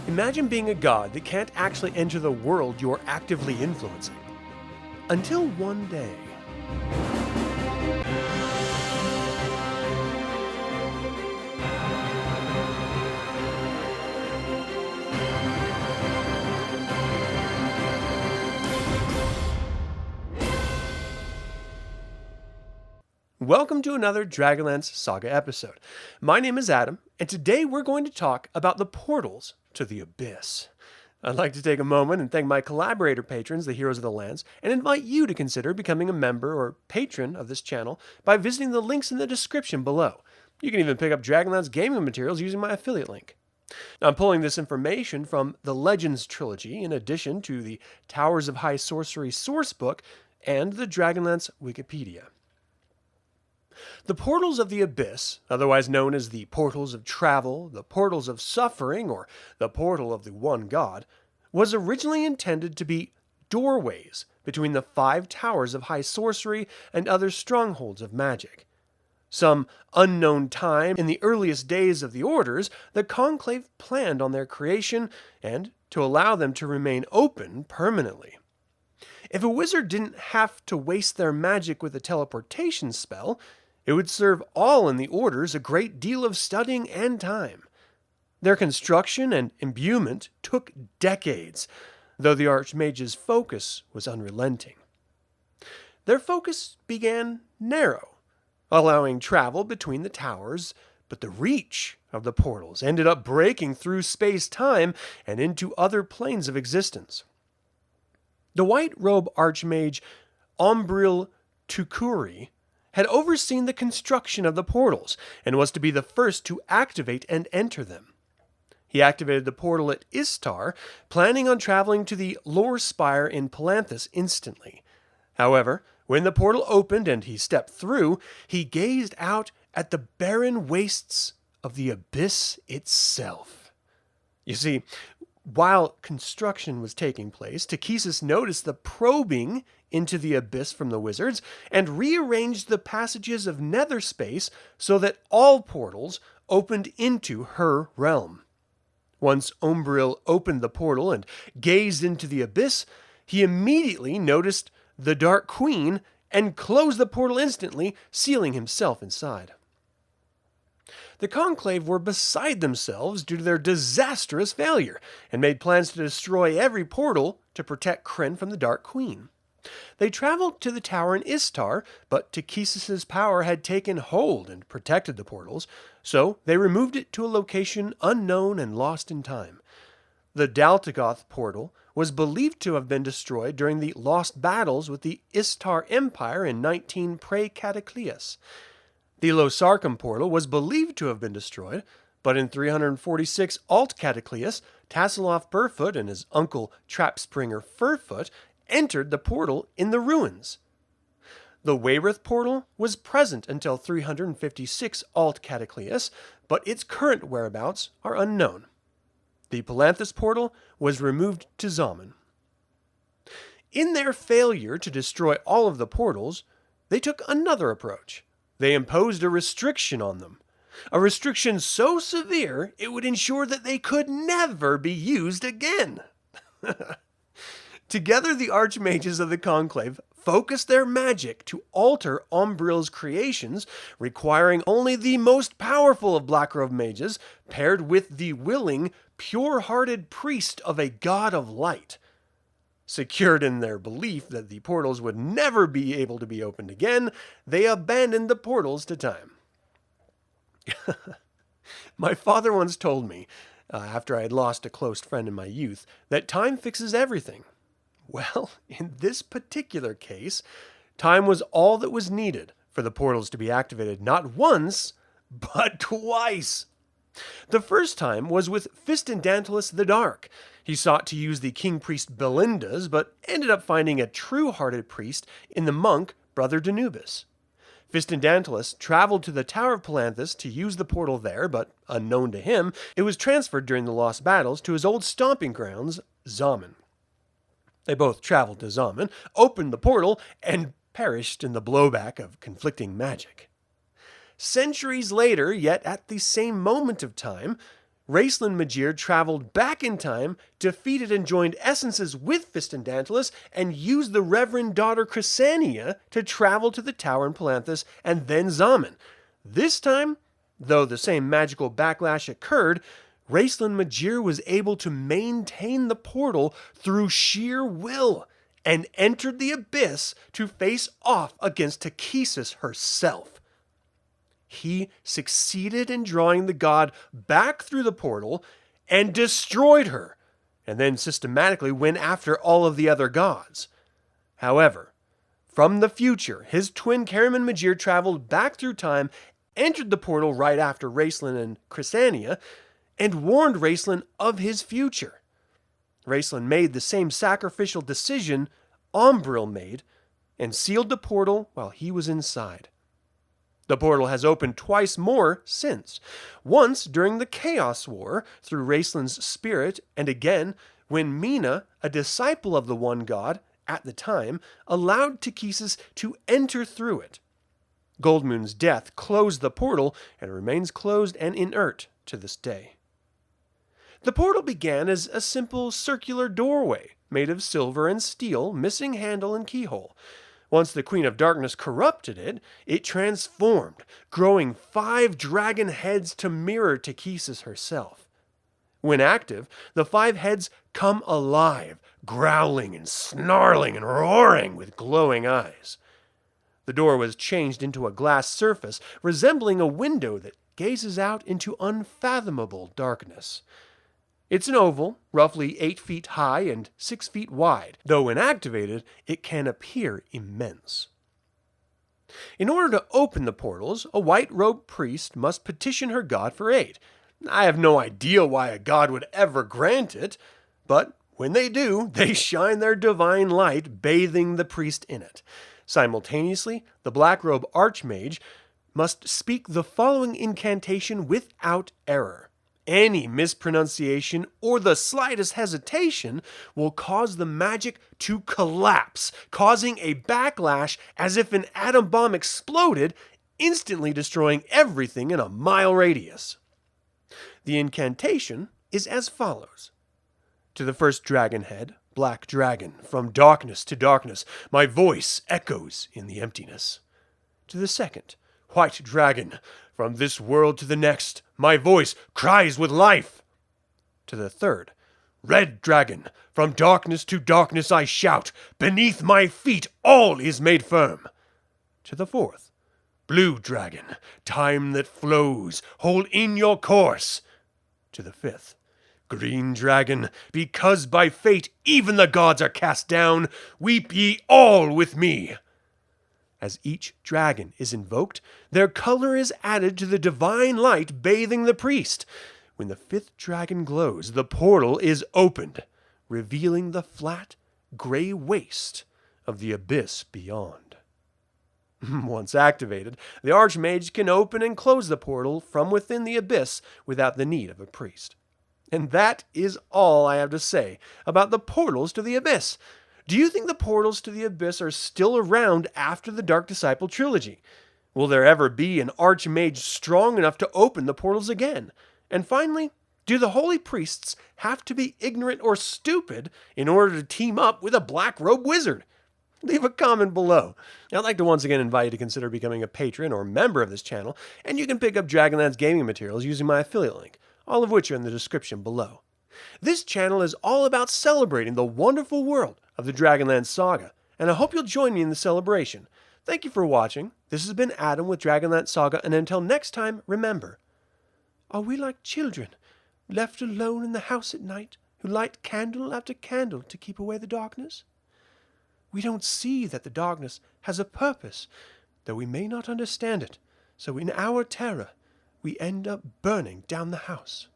Imagine being a god that can't actually enter the world you're actively influencing. Until one day. Welcome to another DragonLance Saga episode. My name is Adam, and today we're going to talk about the portals to the Abyss. I'd like to take a moment and thank my collaborator patrons, the Heroes of the Lance, and invite you to consider becoming a member or patron of this channel by visiting the links in the description below. You can even pick up DragonLance gaming materials using my affiliate link. I'm pulling this information from the Legends trilogy in addition to the Towers of High Sorcery sourcebook and the DragonLance Wikipedia. The portals of the Abyss, otherwise known as the portals of travel, the portals of suffering, or the portal of the one god, was originally intended to be doorways between the 5 towers of high sorcery and other strongholds of magic. Some unknown time in the earliest days of the orders, the conclave planned on their creation and to allow them to remain open permanently. If a wizard didn't have to waste their magic with a teleportation spell, it would serve all in the orders a great deal of studying and time. Their construction and imbuement took decades, though the archmage's focus was unrelenting. Their focus began narrow, allowing travel between the towers, but the reach of the portals ended up breaking through space-time and into other planes of existence. The White Robe archmage Ombril Tucuri had overseen the construction of the portals and was to be the first to activate and enter them. He activated the portal at Istar, planning on traveling to the Lore-Spire in Palanthas instantly. However, when the portal opened and he stepped through, he gazed out at the barren wastes of the Abyss itself. You see, while construction was taking place, Takhisis noticed the probing into the Abyss from the wizards and rearranged the passages of netherspace so that all portals opened into her realm. Once Ombril opened the portal and gazed into the Abyss, he immediately noticed the Dark Queen and closed the portal instantly, sealing himself inside. The conclave were beside themselves due to their disastrous failure, and made plans to destroy every portal to protect Krynn from the Dark Queen. They traveled to the tower in Istar, but Takhisis' power had taken hold and protected the portals, so they removed it to a location unknown and lost in time. The Daltagoth portal was believed to have been destroyed during the lost battles with the Istar Empire in 19 pre-Cataclysm. The Losarcum portal was believed to have been destroyed, but in 346 Alt-Cataclysm, Tasseloff Burfoot and his uncle Trapspringer Furfoot entered the portal in the ruins. The Wayreth portal was present until 356 Alt-Cataclysm, but its current whereabouts are unknown. The Palanthas portal was removed to Zaman. In their failure to destroy all of the portals, they took another approach. They imposed a restriction on them. A restriction so severe it would ensure that they could never be used again. Together, the archmages of the conclave focused their magic to alter Ombril's creations, requiring only the most powerful of Black Robe mages, paired with the willing, pure-hearted priest of a god of light. Secured in their belief that the portals would never be able to be opened again, they abandoned the portals to time. My father once told me, after I had lost a close friend in my youth, that time fixes everything. Well, in this particular case, time was all that was needed for the portals to be activated not once, but twice. The first time was with Fistendantilus the Dark. He sought to use the king priest Belinda's, but ended up finding a true-hearted priest in the monk Brother Danubis. Fistendantilus traveled to the Tower of Palanthas to use the portal there, but unknown to him, it was transferred during the lost battles to his old stomping grounds, Zaman. They both traveled to Zaman, opened the portal, and perished in the blowback of conflicting magic. Centuries later, yet at the same moment of time, Raistlin Magir traveled back in time, defeated and joined essences with Fistandantilus, and used the Reverend daughter Chrysania to travel to the tower in Palanthas and then Zaman. This time, though the same magical backlash occurred, Raistlin Magir was able to maintain the portal through sheer will and entered the abyss to face off against Takhisis herself. He succeeded in drawing the god back through the portal and destroyed her, and then systematically went after all of the other gods. However, from the future, his twin Kariman Magir traveled back through time, entered the portal right after Raistlin and Chrysania, and warned Raistlin of his future. Raistlin made the same sacrificial decision Ombril made, and sealed the portal while he was inside. The portal has opened twice more since, once during the Chaos War through Raistlin's spirit, and again when Mina, a disciple of the one god at the time, allowed Takhisis to enter through it. Goldmoon's death closed the portal and remains closed and inert to this day. The portal began as a simple circular doorway made of silver and steel, missing handle and keyhole. Once the Queen of Darkness corrupted it, it transformed, growing 5 dragon heads to mirror Takhisis herself. When active, the 5 heads come alive, growling and snarling and roaring with glowing eyes. The door was changed into a glass surface, resembling a window that gazes out into unfathomable darkness. It's an oval, roughly 8 feet high and 6 feet wide, though when activated, it can appear immense. In order to open the portals, a White Robe priest must petition her god for aid. I have no idea why a god would ever grant it, but when they do, they shine their divine light, bathing the priest in it. Simultaneously, the Black Robe archmage must speak the following incantation without error. Any mispronunciation or the slightest hesitation will cause the magic to collapse, causing a backlash as if an atom bomb exploded, instantly destroying everything in a mile radius. The incantation is as follows. To the first dragon head, Black Dragon, from darkness to darkness, my voice echoes in the emptiness. To the second, White Dragon, from this world to the next, my voice cries with life. To the third, Red Dragon, from darkness to darkness I shout, beneath my feet all is made firm. To the fourth, Blue Dragon, time that flows, hold in your course. To the fifth, Green Dragon, because by fate even the gods are cast down, weep ye all with me. As each dragon is invoked, their color is added to the divine light bathing the priest. When the 5th dragon glows, the portal is opened, revealing the flat, gray waste of the abyss beyond. Once activated, the archmage can open and close the portal from within the abyss without the need of a priest. And that is all I have to say about the portals to the abyss. Do you think the portals to the abyss are still around after the Dark Disciple trilogy? Will there ever be an archmage strong enough to open the portals again? And finally, do the holy priests have to be ignorant or stupid in order to team up with a Black Robe wizard? Leave a comment below. I'd like to once again invite you to consider becoming a patron or member of this channel, and you can pick up DragonLance gaming materials using my affiliate link, all of which are in the description below. This channel is all about celebrating the wonderful world of the DragonLance Saga, and I hope you'll join me in the celebration. Thank you for watching. This has been Adam with DragonLance Saga, and until next time, remember, are we like children, left alone in the house at night, who light candle after candle to keep away the darkness? We don't see that the darkness has a purpose, though we may not understand it, so in our terror, we end up burning down the house.